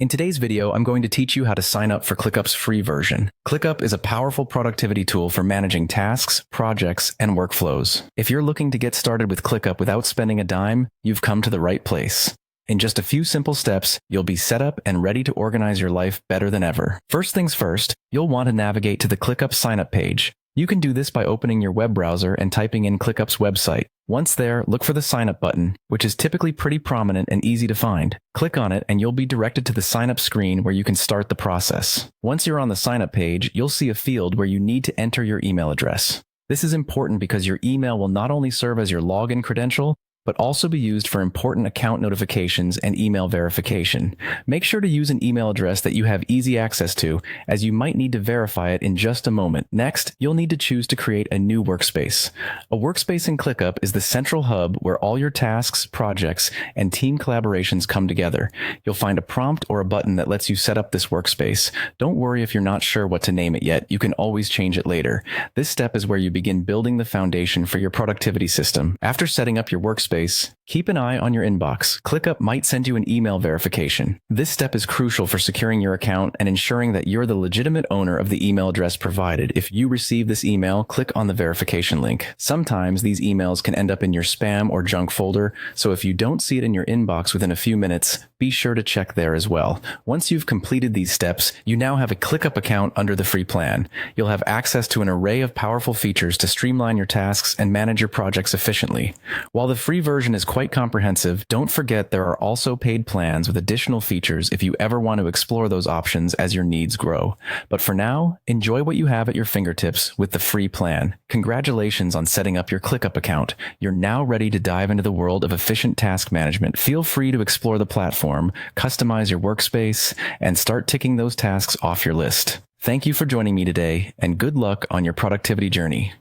In today's video, I'm going to teach you how to sign up for Clickup's free version. Clickup is a powerful productivity tool for managing tasks, projects, and workflows. If you're looking to get started with Clickup without spending a dime, you've come to the right place. In just a few simple steps, you'll be set up and ready to organize your life better than ever. First things first, you'll want to navigate to the Clickup sign-up page. You can do this by opening your web browser and typing in Clickup's website. Once there, look for the sign up button, which is typically pretty prominent and easy to find. Click on it and you'll be directed to the sign up screen where you can start the process. Once you're on the sign up page, you'll see a field where you need to enter your email address. This is important because your email will not only serve as your login credential, but also be used for important account notifications and email verification. Make sure to use an email address that you have easy access to, as you might need to verify it in just a moment. Next, you'll need to choose to create a new workspace. A workspace in ClickUp is the central hub where all your tasks, projects, and team collaborations come together. You'll find a prompt or a button that lets you set up this workspace. Don't worry if you're not sure what to name it yet. You can always change it later. This step is where you begin building the foundation for your productivity system. After setting up your workspace, keep an eye on your inbox. ClickUp might send you an email verification. This step is crucial for securing your account and ensuring that you're the legitimate owner of the email address provided. If you receive this email, click on the verification link. Sometimes these emails can end up in your spam or junk folder, so if you don't see it in your inbox within a few minutes, be sure to check there as well. Once you've completed these steps, you now have a ClickUp account under the free plan. You'll have access to an array of powerful features to streamline your tasks and manage your projects efficiently. While the free version is quite comprehensive, don't forget there are also paid plans with additional features if you ever want to explore those options as your needs grow. But for now, enjoy what you have at your fingertips with the free plan. Congratulations on setting up your ClickUp account. You're now ready to dive into the world of efficient task management. Feel free to explore the platform, customize your workspace, and start ticking those tasks off your list. Thank you for joining me today, and good luck on your productivity journey.